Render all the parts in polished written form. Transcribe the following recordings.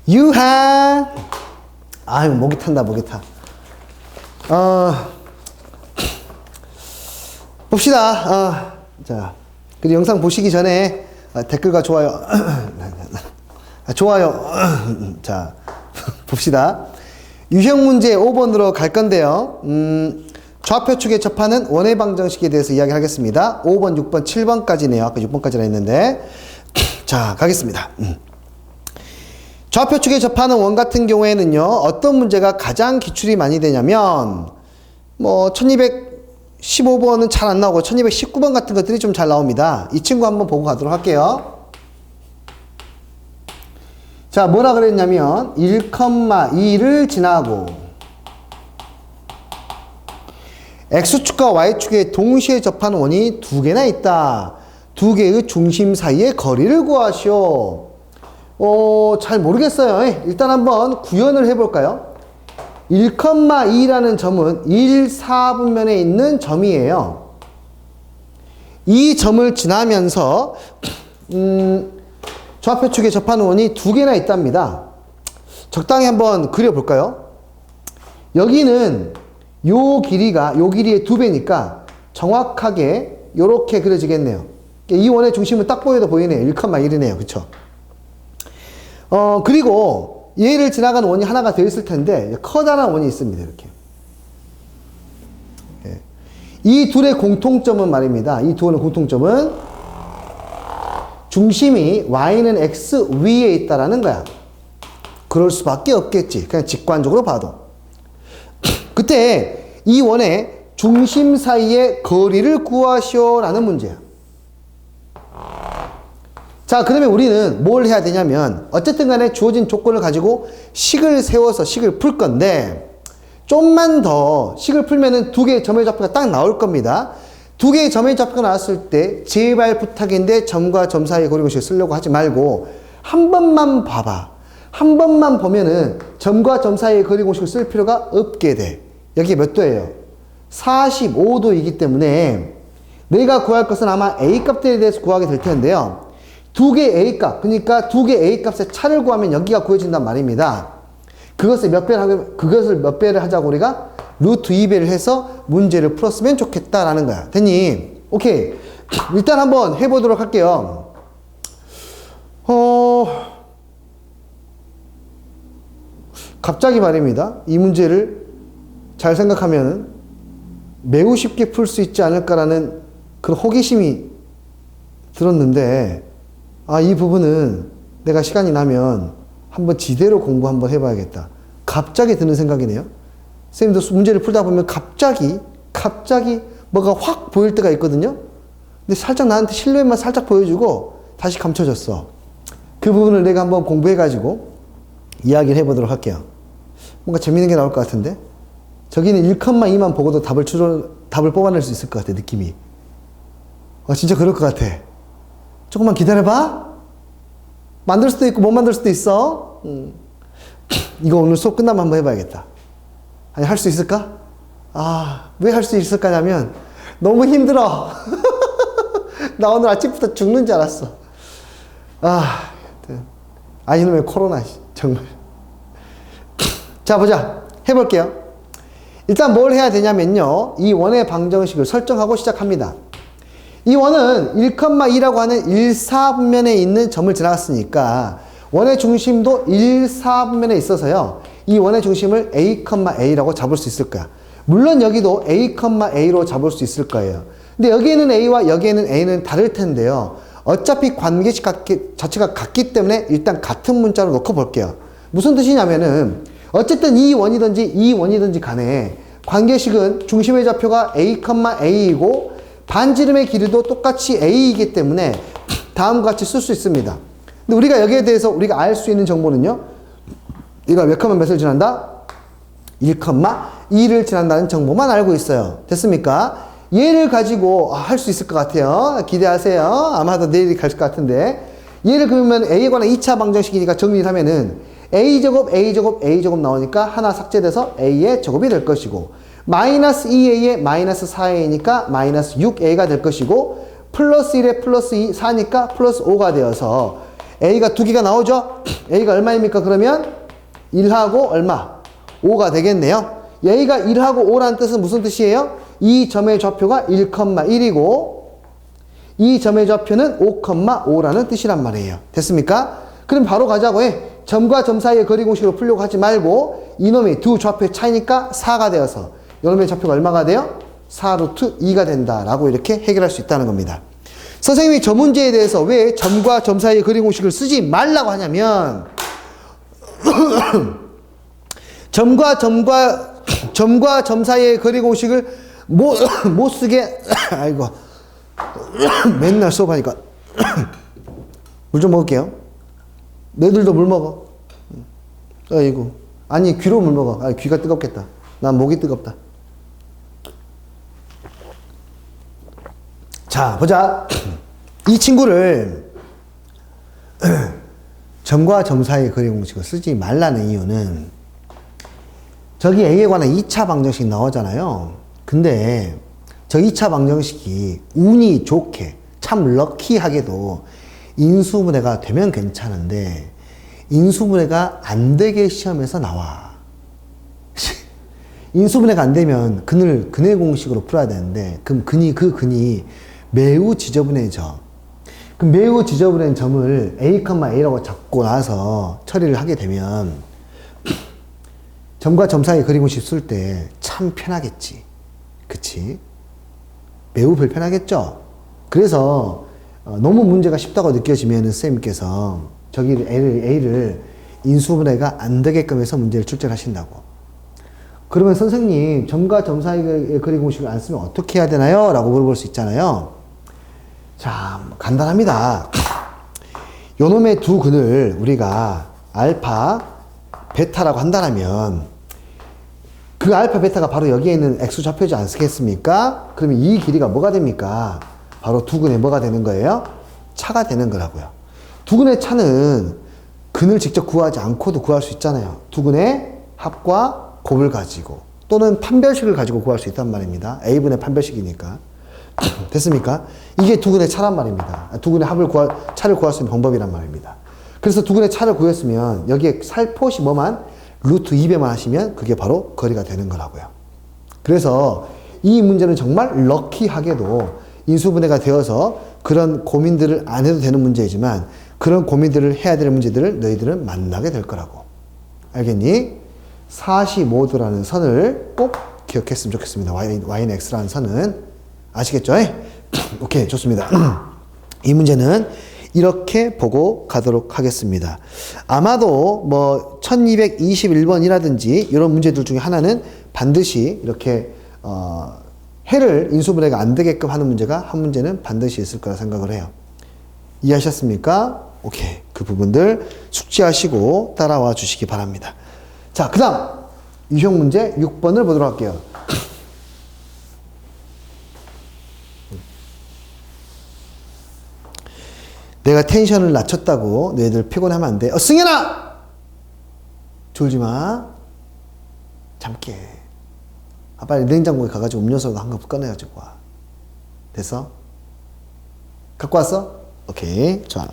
유한. 아유, 목이 탄다, 목이 타. 봅시다. 자, 그 영상 보시기 전에 댓글과 좋아요. 좋아요. 자, 봅시다. 유형 문제 5번으로 갈 건데요. 좌표 축에 접하는 원의 방정식에 대해서 이야기하겠습니다. 5번, 6번, 7번까지네요. 아까 6번까지라 했는데. 자, 가겠습니다. 좌표 축에 접하는 원 같은 경우에는요, 어떤 문제가 가장 기출이 많이 되냐면, 1215번은 잘 안 나오고, 1219번 같은 것들이 좀 잘 나옵니다. 이 친구 한번 보고 가도록 할게요. 자, 뭐라 그랬냐면, 1,2를 지나고, X축과 Y축에 동시에 접하는 원이 두 개나 있다. 두 개의 중심 사이의 거리를 구하시오. 잘 모르겠어요. 일단 한번 구현을 해볼까요? 1,2라는 점은 1, 4분면에 있는 점이에요. 이 점을 지나면서 좌표축에 접하는 원이 두 개나 있답니다. 적당히 한번 그려볼까요? 여기는 요 길이의 두 배니까 정확하게 요렇게 그려지겠네요. 이 원의 중심은 딱 보여도 보이네요. 1,1이네요. 그쵸? 그리고 얘를 지나가는 원이 하나가 더 있을 텐데, 커다란 원이 있습니다. 이렇게. 이 둘의 공통점은 말입니다. 이 두 원의 공통점은 중심이 y는 x 위에 있다라는 거야. 그럴 수밖에 없겠지. 그냥 직관적으로 봐도. 그때 이 원의 중심 사이의 거리를 구하시오라는 문제야. 자, 그러면 우리는 뭘 해야 되냐면, 어쨌든 간에 주어진 조건을 가지고 식을 세워서 식을 풀 건데, 좀만 더 식을 풀면은 두 개의 점의 좌표가 딱 나올 겁니다. 두 개의 점의 좌표가 나왔을 때, 제발 부탁인데 점과 점 사이의 거리공식을 쓰려고 하지 말고, 한 번만 봐봐. 한 번만 보면은 점과 점 사이의 거리공식을 쓸 필요가 없게 돼. 여기 몇 도예요? 45도이기 때문에, 너희가 구할 것은 아마 A 값들에 대해서 구하게 될 텐데요. 두 개 A 값, 그러니까 두 개 A 값의 차를 구하면 여기가 구해진단 말입니다. 그것을 몇 배를 하자고 우리가 루트 2배를 해서 문제를 풀었으면 좋겠다라는 거야. 됐니? 오케이. 일단 한번 해보도록 할게요. 갑자기 말입니다. 이 문제를 잘 생각하면 매우 쉽게 풀 수 있지 않을까라는 그런 호기심이 들었는데, 이 부분은 내가 시간이 나면 한번 지대로 공부 한번 해봐야겠다. 갑자기 드는 생각이네요. 선생님도 문제를 풀다 보면 갑자기 뭐가 확 보일 때가 있거든요. 근데 살짝 나한테 실루엣만 살짝 보여주고 다시 감춰졌어. 그 부분을 내가 한번 공부해가지고 이야기를 해보도록 할게요. 뭔가 재밌는 게 나올 것 같은데? 저기는 1,2만 보고도 답을 뽑아낼 수 있을 것 같아, 느낌이. 진짜 그럴 것 같아. 조금만 기다려봐. 만들 수도 있고 못 만들 수도 있어. 이거 오늘 수업 끝나면 한번 해봐야겠다. 아니, 할 수 있을까? 왜 할 수 있을까냐면 너무 힘들어. 나 오늘 아침부터 죽는 줄 알았어. 이놈의 코로나 정말. 자, 보자. 해볼게요. 일단 뭘 해야 되냐면요, 이 원의 방정식을 설정하고 시작합니다. 이 원은 1,2라고 하는 1, 4분면에 있는 점을 지나갔으니까 원의 중심도 1, 4분면에 있어서요, 이 원의 중심을 A,A라고 잡을 수 있을 거야. 물론 여기도 A,A로 잡을 수 있을 거예요. 근데 여기에는 A와 여기에는 A는 다를 텐데요, 어차피 관계식 자체가 같기 때문에 일단 같은 문자로 놓고 볼게요. 무슨 뜻이냐면은 어쨌든 이 원이든지 간에 관계식은 중심의 좌표가 A,A이고 반지름의 길이도 똑같이 A이기 때문에 다음과 같이 쓸 수 있습니다. 근데 우리가 여기에 대해서 우리가 알 수 있는 정보는요, 이가 몇 컴마 몇을 지난다? 1,2를 지난다는 정보만 알고 있어요. 됐습니까? 얘를 가지고 할 수 있을 것 같아요. 기대하세요. 아마도 내일이 갈 것 같은데, 얘를 그러면 A에 관한 2차 방정식이니까 정리를 하면은 A제곱 나오니까 하나 삭제돼서 A의 제곱이 될 것이고, 마이너스 2A에 마이너스 4A니까 마이너스 6A가 될 것이고, 플러스 1에 플러스 4니까 플러스 5가 되어서 A가 두 개가 나오죠? A가 얼마입니까? 그러면 1하고 얼마? 5가 되겠네요. A가 1하고 5라는 뜻은 무슨 뜻이에요? 이 점의 좌표가 1,1이고 이 점의 좌표는 5,5라는 뜻이란 말이에요. 됐습니까? 그럼 바로 가자고 해. 점과 점 사이의 거리 공식으로 풀려고 하지 말고 이놈이 두 좌표의 차이니까 4가 되어서 이놈의 좌표가 얼마가 돼요? 4루트 2가 된다라고 이렇게 해결할 수 있다는 겁니다. 선생님이 저 문제에 대해서 왜 점과 점 사이의 거리 공식을 쓰지 말라고 하냐면 점과 점 사이의 거리 공식을 못 쓰게 아이고 맨날 수업하니까 물 좀 먹을게요. 너희들도 물 먹어. 아이고 아니 귀로 물 먹어. 아 귀가 뜨겁겠다. 난 목이 뜨겁다. 자 보자. 이 친구를 점과 점 사이의 거리 공식을 쓰지 말라는 이유는 저기 A에 관한 2차 방정식 나오잖아요. 근데 저 2차 방정식이 운이 좋게 참 럭키하게도 인수분해가 되면 괜찮은데 인수분해가 안 되게 시험에서 나와. 인수분해가 안 되면 근의 공식으로 풀어야 되는데 그럼 그 근이 매우 지저분해져. 그럼 매우 지저분한 점을 A,A라고 잡고 나서 처리를 하게 되면 점과 점 사이 거리 공식 쓸 때 참 편하겠지. 그치? 매우 불편하겠죠? 그래서 너무 문제가 쉽다고 느껴지면 선생님께서 저기 A를 인수분해가 안 되게끔 해서 문제를 출제하신다고. 그러면 선생님 점과 점 사이의 거리 공식을 안 쓰면 어떻게 해야 되나요? 라고 물어볼 수 있잖아요. 자 간단합니다. 요놈의 두 근을 우리가 알파, 베타라고 한다면 그 알파, 베타가 바로 여기에 있는 X 좌표지 않겠습니까? 그러면 이 길이가 뭐가 됩니까? 바로 두 근의 뭐가 되는 거예요? 차가 되는 거라고요. 두 근의 차는 근을 직접 구하지 않고도 구할 수 있잖아요. 두 근의 합과 곱을 가지고 또는 판별식을 가지고 구할 수 있단 말입니다. A분의 판별식이니까. 됐습니까? 이게 두 근의 차란 말입니다. 두 근의 차를 구할 수 있는 방법이란 말입니다. 그래서 두 근의 차를 구했으면 여기에 살포시 뭐만? 루트 2배만 하시면 그게 바로 거리가 되는 거라고요. 그래서 이 문제는 정말 럭키하게도 인수분해가 되어서 그런 고민들을 안 해도 되는 문제이지만 그런 고민들을 해야 될 문제들을 너희들은 만나게 될 거라고. 알겠니? 45도라는 선을 꼭 기억했으면 좋겠습니다. Y는 X라는 선은. 아시겠죠? 오케이, 좋습니다. 이 문제는 이렇게 보고 가도록 하겠습니다. 아마도 뭐 1221번이라든지 이런 문제들 중에 하나는 반드시 이렇게 해를 인수분해가 안 되게끔 하는 문제가 한 문제는 반드시 있을 거라 생각을 해요. 이해하셨습니까? 오케이. 그 부분들 숙지하시고 따라와 주시기 바랍니다. 자, 그 다음 유형 문제 6번을 보도록 할게요. 내가 텐션을 낮췄다고 너희들 피곤하면 안 돼. 승현아! 졸지 마. 잠깨. 빨리 냉장고에 가가지고 음료수 한 컵 꺼내가지고 와. 됐어? 갖고 왔어? 오케이. 좋아.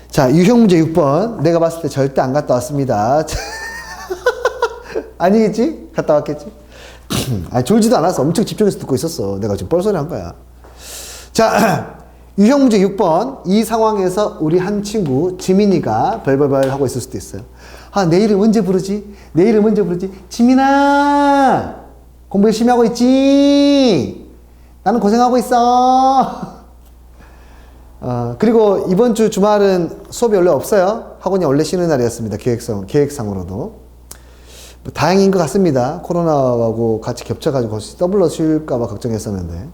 자, 유형 문제 6번. 내가 봤을 때 절대 안 갔다 왔습니다. 아니겠지? 갔다 왔겠지? 아니, 졸지도 않았어. 엄청 집중해서 듣고 있었어. 내가 지금 뻘소리 한 거야. 자, 유형 문제 6번. 이 상황에서 우리 한 친구 지민이가 벌벌벌 하고 있을 수도 있어요. 아, 내 이름 언제 부르지? 내 이름 언제 부르지? 지민아! 공부 열심히 하고 있지? 나는 고생하고 있어. 그리고 이번 주 주말은 수업이 원래 없어요. 학원이 원래 쉬는 날이었습니다. 계획상으로도. 뭐 다행인 것 같습니다. 코로나하고 같이 겹쳐가지고 더블로 쉴까봐 걱정했었는데.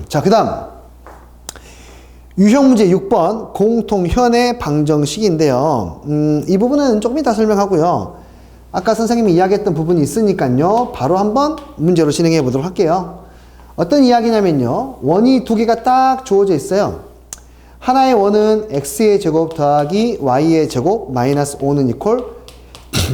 자, 그 다음. 유형 문제 6번 공통현의 방정식인데요. 이 부분은 조금 이따 설명하고요. 아까 선생님이 이야기했던 부분이 있으니까요. 바로 한번 문제로 진행해 보도록 할게요. 어떤 이야기냐면요. 원이 두 개가 딱 주어져 있어요. 하나의 원은 x의 제곱 더하기 y의 제곱 마이너스 5는 이퀄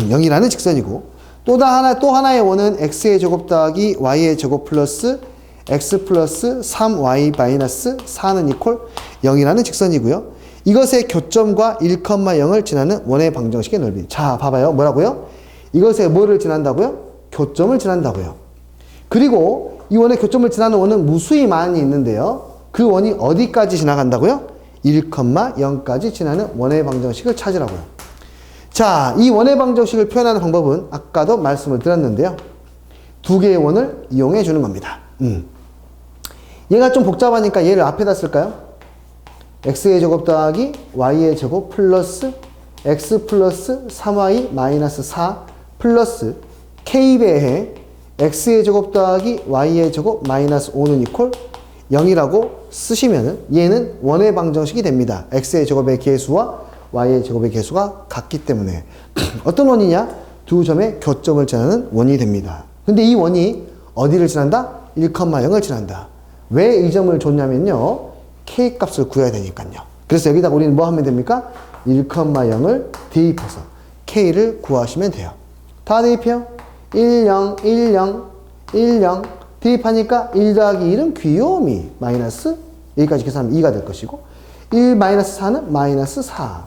0이라는 직선이고 또 하나의 원은 x의 제곱 더하기 y의 제곱 플러스 x 플러스 3y 마이너스 4는 이퀄 0이라는 직선이고요. 이것의 교점과 1,0을 지나는 원의 방정식의 넓이. 자, 봐봐요. 뭐라고요? 이것의 뭐를 지난다고요? 교점을 지난다고요. 그리고 이 원의 교점을 지나는 원은 무수히 많이 있는데요. 그 원이 어디까지 지나간다고요? 1,0까지 지나는 원의 방정식을 찾으라고요. 자, 이 원의 방정식을 표현하는 방법은 아까도 말씀을 드렸는데요. 두 개의 원을 이용해 주는 겁니다. 얘가 좀 복잡하니까 얘를 앞에다 쓸까요? x의 제곱 더하기 y의 제곱 플러스 x 플러스 3y 마이너스 4 플러스 k배에 x의 제곱 더하기 y의 제곱 마이너스 5는 이퀄 0이라고 쓰시면은 얘는 원의 방정식이 됩니다. x의 제곱의 개수와 y의 제곱의 개수가 같기 때문에 어떤 원이냐? 두 점의 교점을 지나는 원이 됩니다. 근데 이 원이 어디를 지난다? 1,0을 지난다. 왜 이 점을 줬냐면요. k 값을 구해야 되니까요. 그래서 여기다가 우리는 뭐 하면 됩니까? 1,0을 대입해서 k를 구하시면 돼요. 다 대입해요. 1, 0, 1, 0, 1, 0 대입하니까 1 더하기 1은 귀요미 마이너스 여기까지 계산하면 2가 될 것이고 1 마이너스 4는 마이너스 4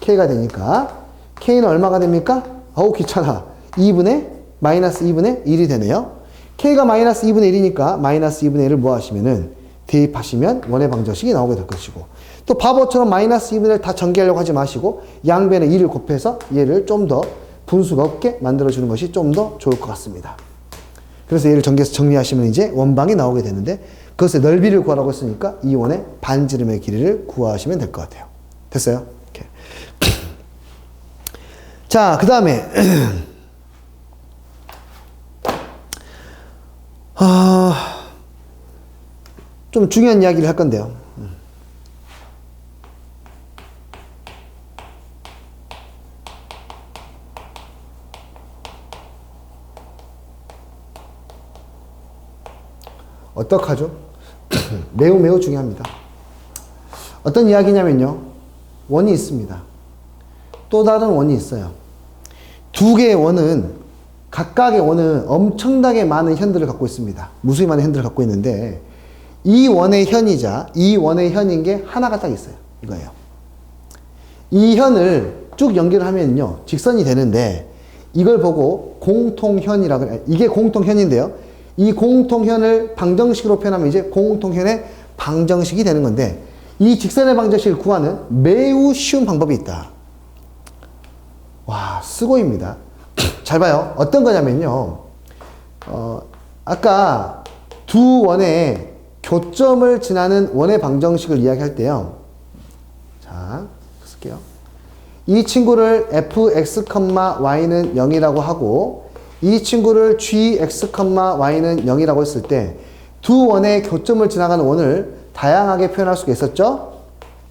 k가 되니까 k는 얼마가 됩니까? 어우 귀찮아. 2분의 마이너스 2분의 1이 되네요. k가 마이너스 2분의 1이니까 마이너스 2분의 1을 뭐 하시면은 대입하시면 원의 방정식이 나오게 될 것이고 또 바보처럼 마이너스 2분의 1 다 전개하려고 하지 마시고 양변에 2를 곱해서 얘를 좀 더 분수가 없게 만들어주는 것이 좀 더 좋을 것 같습니다. 그래서 얘를 전개해서 정리하시면 이제 원방이 나오게 되는데 그것의 넓이를 구하라고 했으니까 이 원의 반지름의 길이를 구하시면 될 것 같아요. 됐어요? 이렇게. 자, 그 다음에 좀 중요한 이야기를 할 건데요. 어떡하죠? 매우 중요합니다. 어떤 이야기냐면요. 원이 있습니다. 또 다른 원이 있어요. 두 개의 원은 각각의 원은 엄청나게 많은 현들을 갖고 있습니다. 무수히 많은 현들을 갖고 있는데 이 원의 현이자 이 원의 현인 게 하나가 딱 있어요. 이거예요. 이 현을 쭉 연결하면요. 직선이 되는데 이걸 보고 공통현이라고 해요. 이게 공통현인데요. 이 공통현을 방정식으로 표현하면 이제 공통현의 방정식이 되는 건데 이 직선의 방정식을 구하는 매우 쉬운 방법이 있다. 와, 수고입니다. 잘 봐요. 어떤 거냐면요. 아까 두 원의 교점을 지나는 원의 방정식을 이야기할 때요. 자, 쓸게요. 이 친구를 fx, y는 0이라고 하고 이 친구를 gx, y는 0이라고 했을 때 두 원의 교점을 지나가는 원을 다양하게 표현할 수가 있었죠.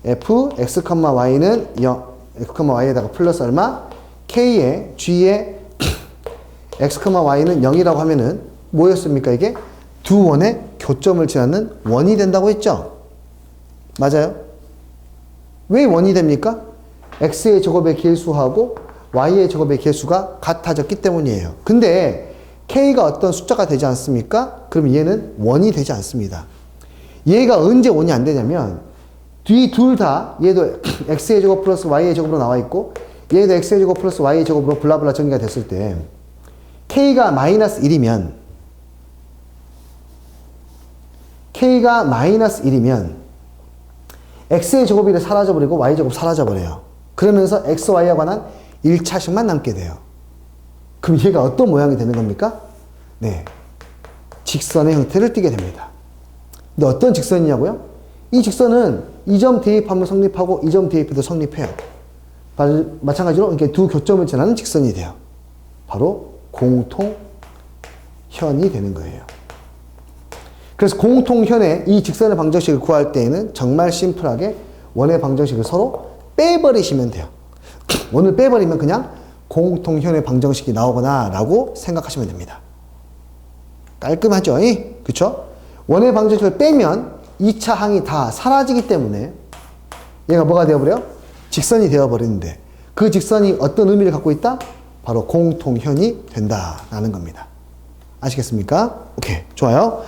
fx, y는 0, x, y에다가 플러스 얼마? k에 g에 x, y는 0이라고 하면은 뭐였습니까? 이게 두 원의 교점을 지나는 원이 된다고 했죠? 맞아요? 왜 원이 됩니까? x의 제곱의 개수하고 y의 제곱의 개수가 같아졌기 때문이에요. 근데 k가 어떤 숫자가 되지 않습니까? 그럼 얘는 원이 되지 않습니다. 얘가 언제 원이 안 되냐면 뒤 둘 다 얘도 x의 제곱 플러스 y의 제곱으로 나와 있고 얘도 x의 제곱 플러스 y의 제곱으로 블라블라 정리가 됐을 때 k가 마이너스 1이면 k가 마이너스 1이면 x의 제곱이 사라져버리고 y 제곱 사라져버려요. 그러면서 x, y에 관한 1차식만 남게 돼요. 그럼 얘가 어떤 모양이 되는 겁니까? 네, 직선의 형태를 띠게 됩니다. 근데 어떤 직선이냐고요? 이 직선은 이 점 대입하면 성립하고 이 점 대입해도 성립해요. 마찬가지로 이렇게 두 교점을 지나는 직선이 돼요. 바로 공통현이 되는 거예요. 그래서 공통현의 이 직선의 방정식을 구할 때에는 정말 심플하게 원의 방정식을 서로 빼버리시면 돼요. 원을 빼버리면 그냥 공통현의 방정식이 나오거나 라고 생각하시면 됩니다. 깔끔하죠? 그쵸? 원의 방정식을 빼면 2차 항이 다 사라지기 때문에 얘가 뭐가 되어버려요? 직선이 되어버리는데 그 직선이 어떤 의미를 갖고 있다? 바로 공통현이 된다라는 겁니다. 아시겠습니까? 오케이, 좋아요.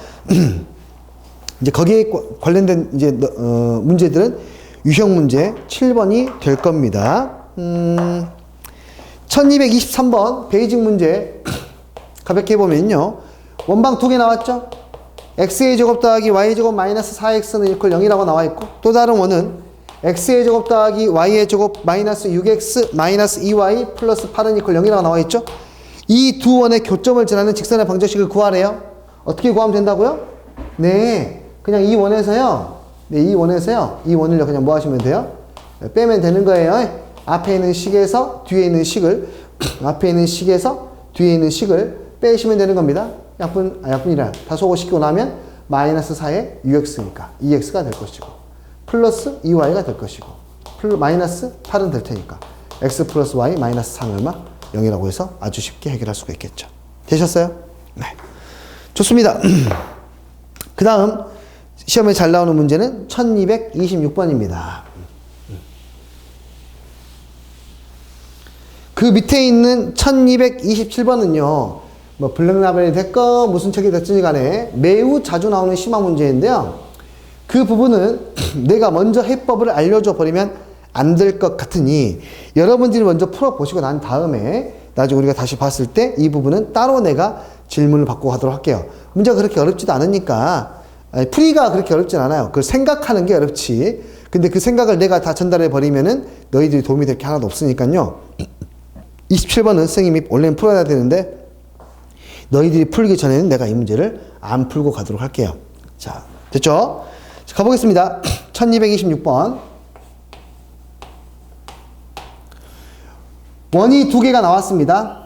이제 거기에 관련된 이제 문제들은 유형 문제 7번이 될 겁니다. 1223번 베이직 문제 가볍게 해보면요. 원방 두 개 나왔죠? x의 제곱 더하기 y의 제곱 마이너스 4x는 이퀄 0이라고 나와있고, 또 다른 원은 x의 제곱 더하기 y의 제곱 마이너스 6x 마이너스 2y 플러스 8은 이퀄 0이라고 나와있죠? 이 두 원의 교점을 지나는 직선의 방정식을 구하래요. 어떻게 구하면 된다고요? 네, 그냥 이 원에서요. 네, 이 원을요 그냥 뭐 하시면 돼요? 빼면 되는 거예요. 앞에 있는 식에서 뒤에 있는 식을, 앞에 있는 식에서 뒤에 있는 식을 빼시면 되는 겁니다. 약분이라 다소고 시키고 나면 마이너스 4의 6x니까 2x가 될 것이고, 플러스 2y가 될 것이고, 마이너스 8은 될 테니까 x 플러스 y 마이너스 3은 얼마? 0이라고 해서 아주 쉽게 해결할 수가 있겠죠. 되셨어요? 네. 좋습니다. 그 다음 시험에 잘 나오는 문제는 1226번입니다. 그 밑에 있는 1227번은요, 뭐 블랙라벨이 됐건 무슨 책이 됐든지 간에 매우 자주 나오는 심화 문제인데요. 그 부분은 내가 먼저 해법을 알려줘 버리면 안 될 것 같으니 여러분들이 먼저 풀어보시고 난 다음에 나중에 우리가 다시 봤을 때 이 부분은 따로 내가 질문을 받고 하도록 할게요. 문제가 그렇게 어렵지도 않으니까, 풀이가 그렇게 어렵진 않아요. 그걸 생각하는 게 어렵지. 근데 그 생각을 내가 다 전달해 버리면은 너희들이 도움이 될 게 하나도 없으니까요. 27번은 선생님이 원래는 풀어야 되는데 너희들이 풀기 전에는 내가 이 문제를 안 풀고 가도록 할게요. 자, 됐죠? 자, 가보겠습니다. 1226번. 원이 두 개가 나왔습니다.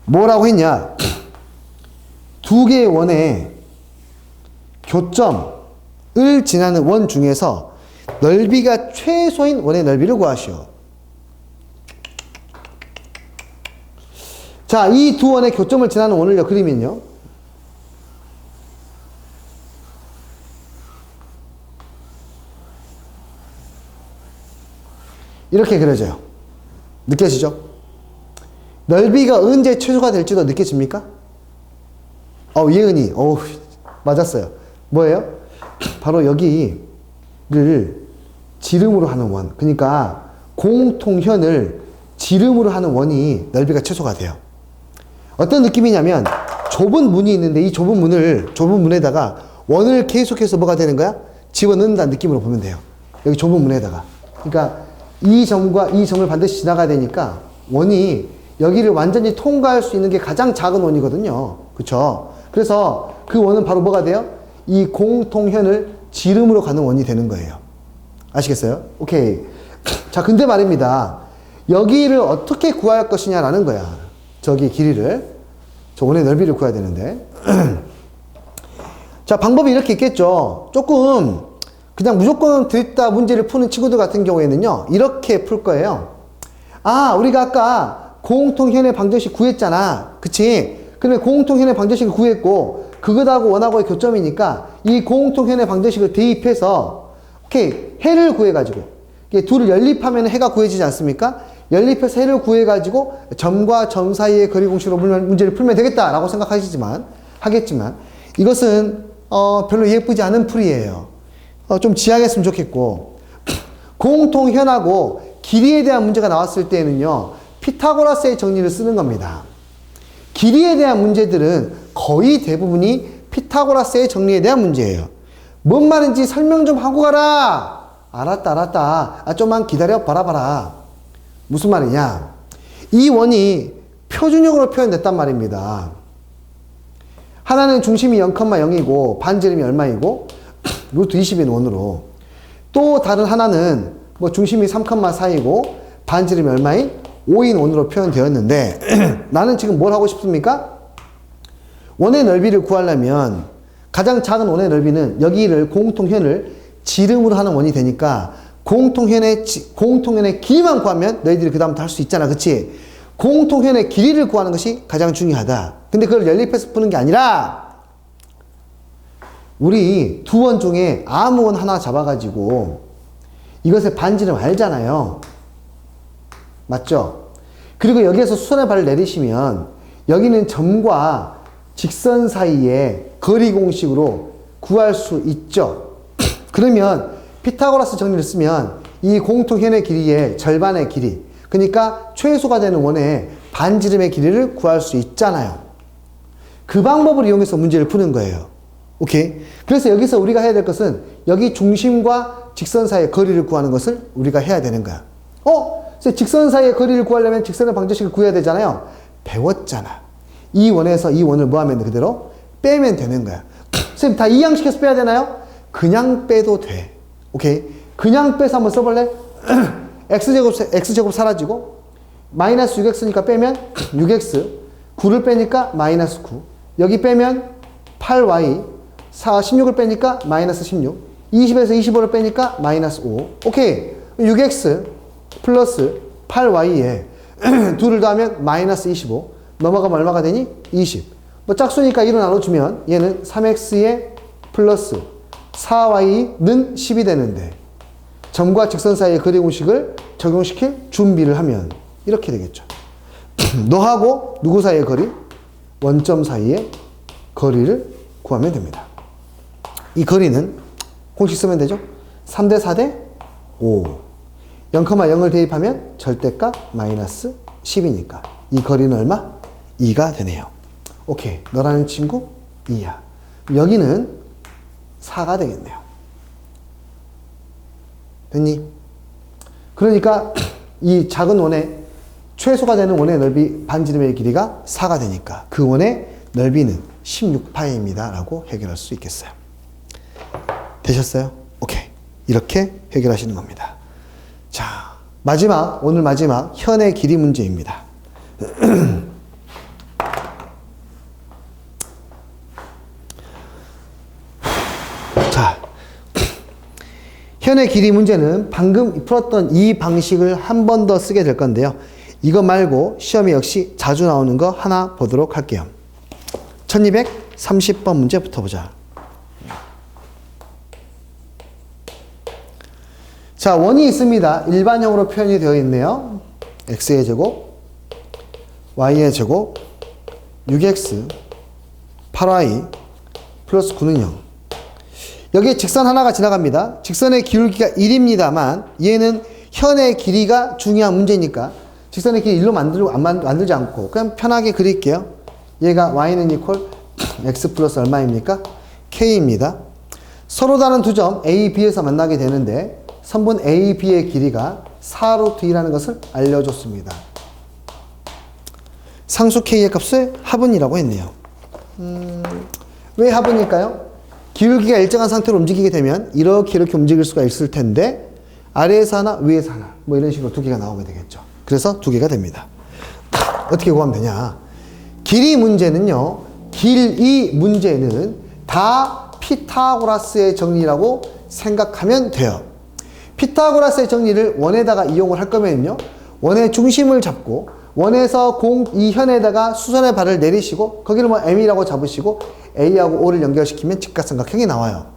뭐라고 했냐? 두 개의 원의 교점을 지나는 원 중에서 넓이가 최소인 원의 넓이를 구하시오. 자, 이 두 원의 교점을 지나는 원을 그리면요. 이렇게 그려져요. 느껴지죠? 넓이가 언제 최소가 될지도 느껴집니까? 예은이, 맞았어요. 뭐예요? 바로 여기를 지름으로 하는 원. 그러니까 공통현을 지름으로 하는 원이 넓이가 최소가 돼요. 어떤 느낌이냐면 좁은 문이 있는데 이 좁은 문에다가 원을 계속해서 뭐가 되는 거야? 집어넣는다는 느낌으로 보면 돼요. 여기 좁은 문에다가. 그러니까 이 점과 이 점을 반드시 지나가야 되니까 원이 여기를 완전히 통과할 수 있는 게 가장 작은 원이거든요. 그쵸? 그래서 그 원은 바로 뭐가 돼요? 이 공통현을 지름으로 가는 원이 되는 거예요. 아시겠어요? 오케이. 자, 근데 말입니다. 여기를 어떻게 구할 것이냐라는 거야. 저기 길이를. 저 원의 넓이를 구해야 되는데. 자, 방법이 이렇게 있겠죠. 조금 그냥 무조건 됐다 문제를 푸는 친구들 같은 경우에는요, 이렇게 풀 거예요. 우리가 아까 공통현의 방정식 구했잖아. 그치? 그러면 공통현의 방정식을 구했고, 그것하고 원하고의 교점이니까 이 공통현의 방정식을 대입해서, 오케이, 해를 구해가지고, 둘을 연립하면 해가 구해지지 않습니까? 연립해서 해를 구해가지고 점과 점 사이의 거리 공식으로 문제를 풀면 되겠다라고 생각하시지만, 이것은 별로 예쁘지 않은 풀이에요. 좀 지양했으면 좋겠고, 공통현하고 길이에 대한 문제가 나왔을 때는요, 피타고라스의 정리를 쓰는 겁니다. 길이에 대한 문제들은 거의 대부분이 피타고라스의 정리에 대한 문제예요. 뭔 말인지 설명 좀 하고 가라. 알았다. 좀만 기다려 봐라. 무슨 말이냐? 이 원이 표준형으로 표현됐단 말입니다. 하나는 중심이 0,0이고 반지름이 얼마이고 루트 20인 원으로, 또 다른 하나는 뭐 중심이 3,4이고 반지름이 얼마인 5인 원으로 표현되었는데 나는 지금 뭘 하고 싶습니까? 원의 넓이를 구하려면 가장 작은 원의 넓이는 여기를 공통현을 지름으로 하는 원이 되니까 공통현의 길이만 구하면 너희들이 그 다음부터 할 수 있잖아. 그치? 공통현의 길이를 구하는 것이 가장 중요하다. 근데 그걸 연립해서 푸는 게 아니라 우리 두 원 중에 아무 원 하나 잡아가지고 이것의 반지름 알잖아요. 맞죠? 그리고 여기에서 수선의 발을 내리시면 여기는 점과 직선 사이의 거리 공식으로 구할 수 있죠. 그러면 피타고라스 정리를 쓰면 이 공통현의 길이의 절반의 길이, 그러니까 최소가 되는 원의 반지름의 길이를 구할 수 있잖아요. 그 방법을 이용해서 문제를 푸는 거예요. 오케이? 그래서 여기서 우리가 해야 될 것은 여기 중심과 직선 사이의 거리를 구하는 것을 우리가 해야 되는 거야. 그래서 직선 사이의 거리를 구하려면 직선의 방정식을 구해야 되잖아요. 배웠잖아. 이 원에서 이 원을 뭐 하면 돼? 그대로 빼면 되는 거야. 선생님 다 이항식해서 빼야 되나요? 그냥 빼도 돼. 오케이? 그냥 빼서 한번 써볼래? x제곱 사라지고 마이너스 6x니까 빼면 6x, 9를 빼니까 마이너스 9, 여기 빼면 8y, 16을 빼니까 마이너스 16, 20에서 25를 빼니까 마이너스 5. 오케이. 6x 플러스 8y에 2를 더하면 마이너스 25. 넘어가면 얼마가 되니? 20. 뭐 짝수니까 1로 나눠주면 얘는 3x에 플러스 4y는 10이 되는데 점과 직선 사이의 거리 공식을 적용시킬 준비를 하면 이렇게 되겠죠. 너하고 누구 사이의 거리? 원점 사이의 거리를 구하면 됩니다. 이 거리는 공식 쓰면 되죠. 3대 4대 5. 0,0을 대입하면 절대값 마이너스 10이니까 이 거리는 얼마? 2가 되네요. 오케이. 너라는 친구 2야. 여기는 4가 되겠네요. 됐니? 그러니까 이 작은 원의 최소가 되는 원의 넓이 반지름의 길이가 4가 되니까 그 원의 넓이는 16파이입니다 라고 해결할 수 있겠어요. 되셨어요? 오케이. 이렇게 해결하시는 겁니다. 자, 오늘 마지막 현의 길이 문제입니다. 자, 현의 길이 문제는 방금 풀었던 이 방식을 한 번 더 쓰게 될 건데요. 이거 말고 시험에 역시 자주 나오는 거 하나 보도록 할게요. 1230번 문제부터 보자. 자, 원이 있습니다. 일반형으로 표현이 되어 있네요. x의 제곱, y의 제곱, 6x, 8y, 플러스 9는 0. 여기에 직선 하나가 지나갑니다. 직선의 기울기가 1입니다만 얘는 현의 길이가 중요한 문제니까 직선의 길이 1로 만들지 않고 그냥 편하게 그릴게요. 얘가 y는 이퀄 x 플러스 얼마입니까? k입니다. 서로 다른 두 점 a, b에서 만나게 되는데 선분 a, b의 길이가 4루트 2라는 것을 알려줬습니다. 상수 k의 값을 합은이라고 했네요. 왜 합은일까요? 기울기가 일정한 상태로 움직이게 되면 이렇게 움직일 수가 있을 텐데 아래에서 하나 위에서 하나 뭐 이런 식으로 두 개가 나오게 되겠죠. 그래서 두 개가 됩니다. 어떻게 구하면 되냐? 길이 문제는요. 길이 문제는 다 피타고라스의 정리라고 생각하면 돼요. 피타고라스의 정리를 원에다가 이용을 할 거면요. 원의 중심을 잡고 원에서 이 현에다가 수선의 발을 내리시고 거기를 뭐 m이라고 잡으시고 a하고 o를 연결시키면 직각삼각형이 나와요.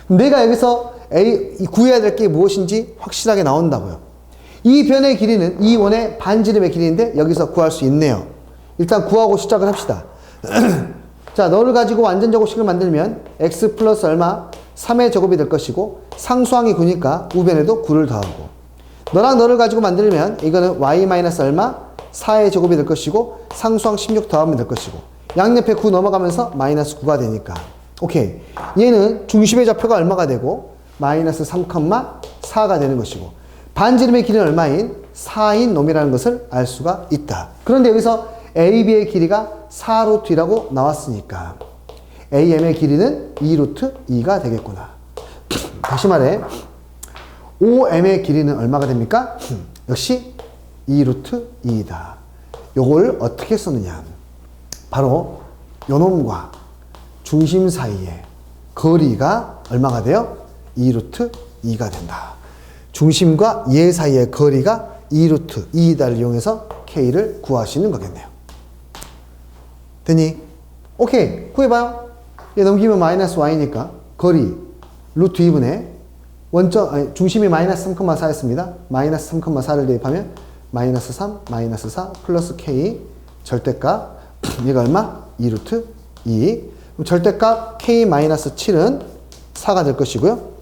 내가 여기서 구해야 될 게 무엇인지 확실하게 나온다고요. 이 변의 길이는 이 원의 반지름의 길이인데 여기서 구할 수 있네요. 일단 구하고 시작을 합시다. 자, 너를 가지고 완전 제곱식을 만들면 x 플러스 얼마? 3의 제곱이 될 것이고 상수항이 9니까 우변에도 9를 더하고 너랑 너를 가지고 만들면 이거는 y 마이너스 얼마? 4의 제곱이 될 것이고 상수항 16 더하면 될 것이고 양옆에 9 넘어가면서 마이너스 9가 되니까 오케이. 얘는 중심의 좌표가 얼마가 되고 마이너스 3,4가 되는 것이고 반지름의 길이는 얼마인? 4인 놈이라는 것을 알 수가 있다. 그런데 여기서 AB의 길이가 4루트 2라고 나왔으니까 AM의 길이는 2루트 2가 되겠구나. 다시 말해 OM의 길이는 얼마가 됩니까? 역시 2루트 2이다. 요걸 어떻게 쓰느냐? 바로 요놈과 중심 사이의 거리가 얼마가 돼요? 2루트 2가 된다. 중심과 얘 사이의 거리가 2루트 2이다를 이용해서 K를 구하시는 거겠네요. 됐니? 오케이. 구해봐요. 얘 넘기면 마이너스 Y니까 거리 루트 2분의 중심이 마이너스 3,4였습니다. 마이너스 3,4를 대입하면 마이너스 3, 마이너스 4, 플러스 K 절대값 얘가 얼마? 2루트 2. 그럼 절대값 K 마이너스 7은 4가 될 것이고요.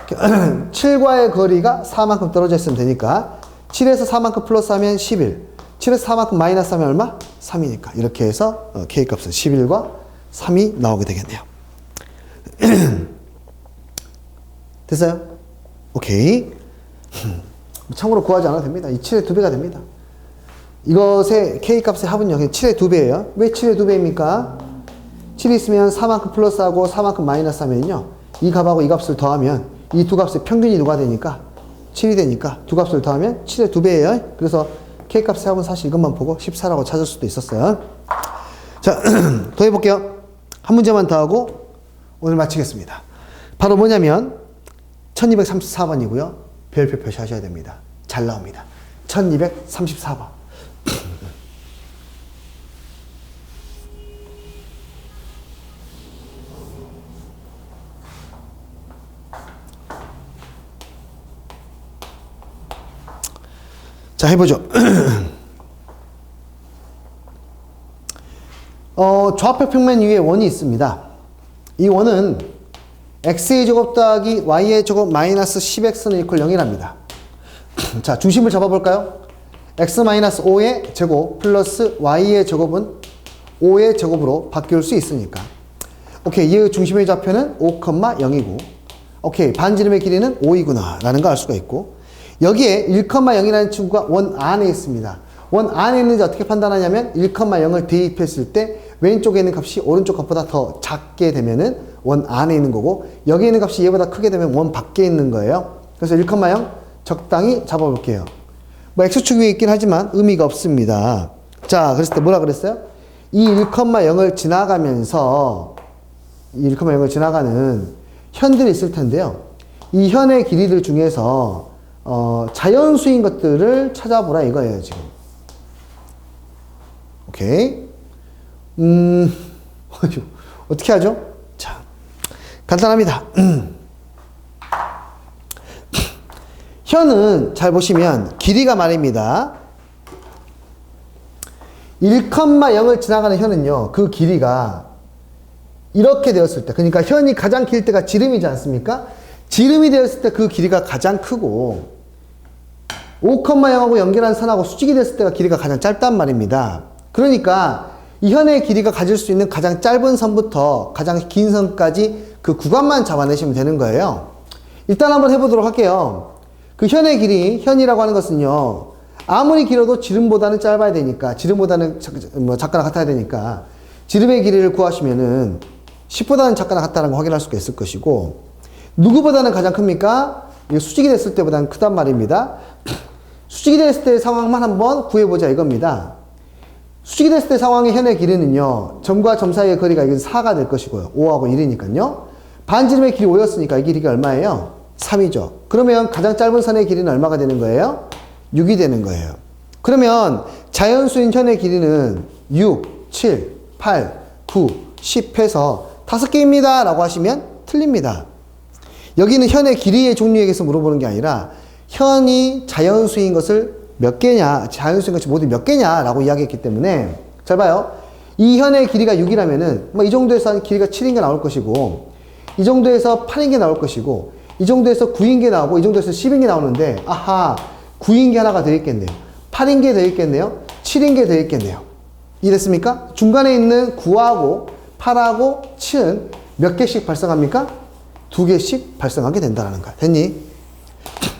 7과의 거리가 4만큼 떨어져 있으면 되니까 7에서 4만큼 플러스하면 11, 7에서 4만큼 마이너스하면 얼마? 3이니까 이렇게 해서 K값은 11과 3이 나오게 되겠네요. 됐어요? 오케이. 참고로 구하지 않아도 됩니다. 이 7의 2배가 됩니다. 이것의 K값의 합은요 7의 2배예요. 왜 7의 2배입니까? 7이 있으면 4만큼 플러스하고 4만큼 마이너스 하면요 이 값하고 이 값을 더하면 이 두 값의 평균이 누가 되니까 7이 되니까 두 값을 더하면 7의 2배예요. 그래서 K값의 합은 사실 이것만 보고 14라고 찾을 수도 있었어요. 자, 더 해볼게요. 한 문제만 더 하고 오늘 마치겠습니다. 바로 뭐냐면 1234번이고요. 별표 표시하셔야 됩니다. 잘 나옵니다. 1234번. 자, 해보죠. 좌표 평면 위에 원이 있습니다. 이 원은 x의 제곱 더하기 y의 제곱 마이너스 10x는 이퀄 0이랍니다. 자, 중심을 잡아볼까요? x 마이너스 5의 제곱 플러스 y의 제곱은 5의 제곱으로 바뀔 수 있으니까. 오케이, 얘의 중심의 좌표는 5,0이고 오케이, 반지름의 길이는 5이구나 라는 걸 알 수가 있고 여기에 1,0이라는 친구가 원 안에 있습니다. 원 안에 있는지 어떻게 판단하냐면 1,0을 대입했을 때 왼쪽에 있는 값이 오른쪽 값보다 더 작게 되면은 원 안에 있는 거고 여기 있는 값이 얘보다 크게 되면 원 밖에 있는 거예요. 그래서 1,0 적당히 잡아볼게요. 뭐 x축 위에 있긴 하지만 의미가 없습니다. 자, 그랬을 때 뭐라 그랬어요? 이 1,0을 지나가면서 이 1,0을 지나가는 현들이 있을 텐데요. 이 현의 길이들 중에서 자연수인 것들을 찾아보라 이거예요, 지금. 오케이. 어떻게 하죠? 자, 간단합니다. 현은 잘 보시면 길이가 말입니다. 1,0을 지나가는 현은요, 그 길이가 이렇게 되었을 때, 그러니까 현이 가장 길 때가 지름이지 않습니까? 지름이 되었을 때 그 길이가 가장 크고 5,0하고 연결한 선하고 수직이 됐을 때가 길이가 가장 짧단 말입니다. 그러니까 이 현의 길이가 가질 수 있는 가장 짧은 선부터 가장 긴 선까지 그 구간만 잡아내시면 되는 거예요. 일단 한번 해보도록 할게요. 그 현의 길이, 현이라고 하는 것은요, 아무리 길어도 지름보다는 짧아야 되니까, 지름보다는 작거나 같아야 되니까 지름의 길이를 구하시면은 10보다는 작거나 같다는 거 확인할 수가 있을 것이고, 누구보다는 가장 큽니까? 수직이 됐을 때보다는 크단 말입니다. 수직이 됐을 때의 상황만 한번 구해보자 이겁니다. 수직이 됐을 때 상황의 현의 길이는요, 점과 점 사이의 거리가 이게 4가 될 것이고요. 5하고 1이니까요. 반지름의 길이 5였으니까 이 길이가 얼마예요? 3이죠. 그러면 가장 짧은 선의 길이는 얼마가 되는 거예요? 6이 되는 거예요. 그러면 자연수인 현의 길이는 6, 7, 8, 9, 10 해서 5개입니다 라고 하시면 틀립니다. 여기는 현의 길이의 종류에 대해서 물어보는 게 아니라 현이 자연수인 것을 몇 개냐, 자연수인 것이 모두 몇 개냐 라고 이야기했기 때문에 잘 봐요. 이 현의 길이가 6이라면은 이 정도에서 길이가 7인 게 나올 것이고 이 정도에서 8인 게 나올 것이고 이 정도에서 9인 게 나오고 이 정도에서 10인 게 나오는데 아하, 9인 게 하나가 더 있겠네요. 8인 게 더 있겠네요. 7인 게 더 있겠네요. 이해됐습니까? 중간에 있는 9하고 8하고 7은 몇 개씩 발생합니까? 2개씩 발생하게 된다는 거야. 됐니?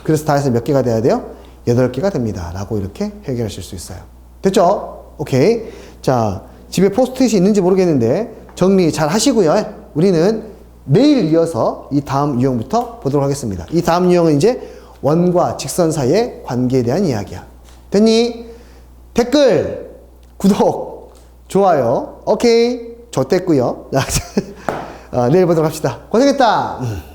그래서 다 해서 몇 개가 돼야 돼요? 8개가 됩니다. 라고 이렇게 해결하실 수 있어요. 됐죠? 오케이. 자, 집에 포스트잇이 있는지 모르겠는데 정리 잘 하시고요. 우리는 내일 이어서 이 다음 유형부터 보도록 하겠습니다. 이 다음 유형은 이제 원과 직선 사이의 관계에 대한 이야기야. 됐니? 댓글, 구독, 좋아요. 오케이. 좋댔고요. 내일 보도록 합시다. 고생했다.